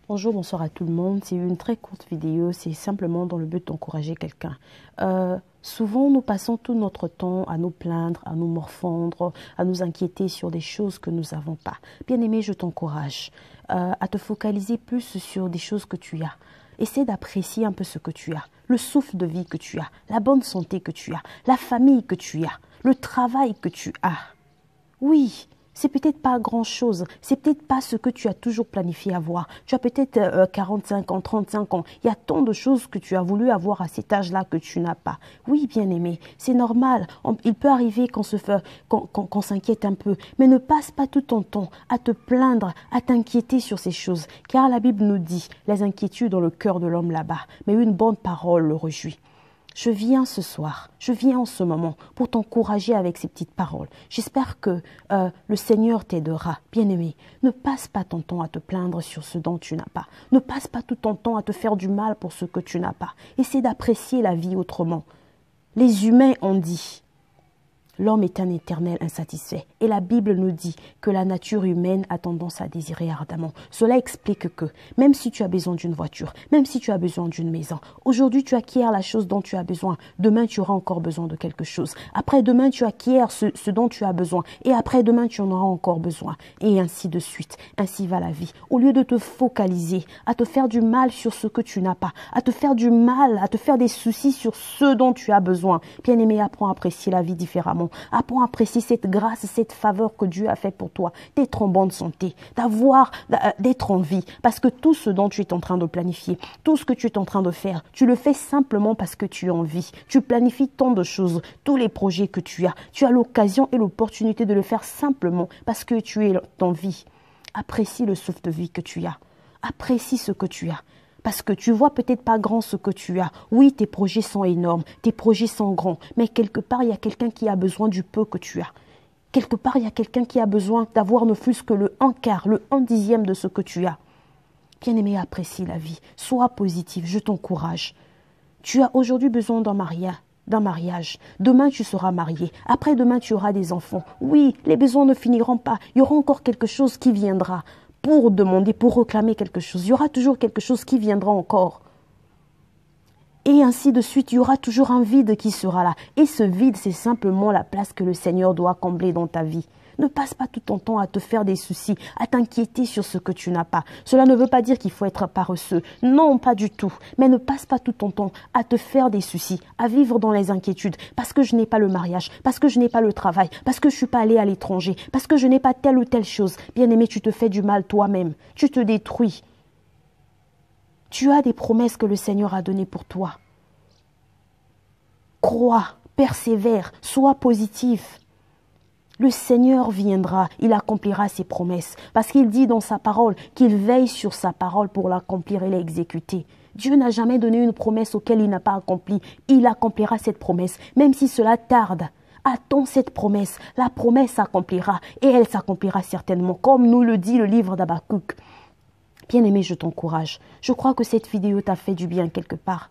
Bonjour, bonsoir à tout le monde. C'est une très courte vidéo, c'est simplement dans le but d'encourager quelqu'un. Souvent, nous passons tout notre temps à nous plaindre, à nous morfondre, à nous inquiéter sur des choses que nous n'avons pas. Bien-aimé, je t'encourage à te focaliser plus sur des choses que tu as. Essaie d'apprécier un peu ce que tu as, le souffle de vie que tu as, la bonne santé que tu as, la famille que tu as, le travail que tu as. Oui, c'est peut-être pas grand-chose, c'est peut-être pas ce que tu as toujours planifié avoir. Tu as peut-être 45 ans, 35 ans. Il y a tant de choses que tu as voulu avoir à cet âge-là que tu n'as pas. Oui, bien-aimé, c'est normal. Il peut arriver qu'on s'inquiète un peu, mais ne passe pas tout ton temps à te plaindre, à t'inquiéter sur ces choses. Car la Bible nous dit, les inquiétudes dans le cœur de l'homme là-bas, mais une bonne parole le réjouit. Je viens ce soir, je viens en ce moment pour t'encourager avec ces petites paroles. J'espère que le Seigneur t'aidera. Bien-aimé, ne passe pas ton temps à te plaindre sur ce dont tu n'as pas. Ne passe pas tout ton temps à te faire du mal pour ce que tu n'as pas. Essaie d'apprécier la vie autrement. Les humains ont dit, l'homme est un éternel insatisfait. Et la Bible nous dit que la nature humaine a tendance à désirer ardemment. Cela explique que même si tu as besoin d'une voiture, même si tu as besoin d'une maison, aujourd'hui tu acquiers la chose dont tu as besoin. Demain tu auras encore besoin de quelque chose. Après-demain tu acquiers ce dont tu as besoin. Et après-demain tu en auras encore besoin. Et ainsi de suite. Ainsi va la vie. Au lieu de te focaliser à te faire du mal sur ce que tu n'as pas, à te faire du mal, à te faire des soucis sur ce dont tu as besoin. Bien-aimé, apprends à apprécier la vie différemment. Apprends à apprécier cette grâce, cette faveur que Dieu a fait pour toi, d'être en bonne santé, d'être en vie. Parce que tout ce dont tu es en train de planifier, tout ce que tu es en train de faire, tu le fais simplement parce que tu es en vie. Tu planifies tant de choses, tous les projets que tu as l'occasion et l'opportunité de le faire simplement parce que tu es en vie. Apprécie le souffle de vie que tu as. Apprécie ce que tu as. Parce que tu vois peut-être pas grand ce que tu as. Oui, tes projets sont énormes, tes projets sont grands. Mais quelque part, il y a quelqu'un qui a besoin du peu que tu as. Quelque part, il y a quelqu'un qui a besoin d'avoir ne fût-ce que le 1/4, le 1/10 de ce que tu as. Bien-aimé, apprécie la vie. Sois positif, je t'encourage. Tu as aujourd'hui besoin d'un mariage. Demain, tu seras marié. Après-demain, tu auras des enfants. Oui, les besoins ne finiront pas. Il y aura encore quelque chose qui viendra. Pour demander, pour réclamer quelque chose. Il y aura toujours quelque chose qui viendra encore. Et ainsi de suite, il y aura toujours un vide qui sera là. Et ce vide, c'est simplement la place que le Seigneur doit combler dans ta vie. Ne passe pas tout ton temps à te faire des soucis, à t'inquiéter sur ce que tu n'as pas. Cela ne veut pas dire qu'il faut être paresseux. Non, pas du tout. Mais ne passe pas tout ton temps à te faire des soucis, à vivre dans les inquiétudes. Parce que je n'ai pas le mariage, parce que je n'ai pas le travail, parce que je ne suis pas allé à l'étranger, parce que je n'ai pas telle ou telle chose. Bien-aimé, tu te fais du mal toi-même. Tu te détruis. Tu as des promesses que le Seigneur a données pour toi. Crois, persévère, sois positif. Le Seigneur viendra, il accomplira ses promesses. Parce qu'il dit dans sa parole qu'il veille sur sa parole pour l'accomplir et l'exécuter. Dieu n'a jamais donné une promesse auquel il n'a pas accompli. Il accomplira cette promesse, même si cela tarde. Attends cette promesse. La promesse s'accomplira et elle s'accomplira certainement, comme nous le dit le livre d'Habakkuk. Bien-aimé, je t'encourage. Je crois que cette vidéo t'a fait du bien quelque part.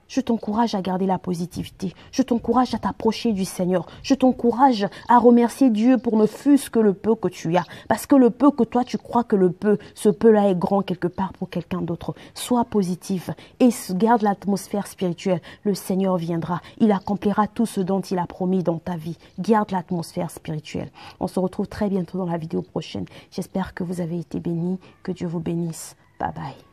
Je t'encourage à garder la positivité. Je t'encourage à t'approcher du Seigneur. Je t'encourage à remercier Dieu pour ne fût-ce que le peu que tu as. Parce que le peu que toi tu crois que le peu, ce peu-là est grand quelque part pour quelqu'un d'autre. Sois positif et garde l'atmosphère spirituelle. Le Seigneur viendra. Il accomplira tout ce dont il a promis dans ta vie. Garde l'atmosphère spirituelle. On se retrouve très bientôt dans la vidéo prochaine. J'espère que vous avez été bénis. Que Dieu vous bénisse. Bye bye.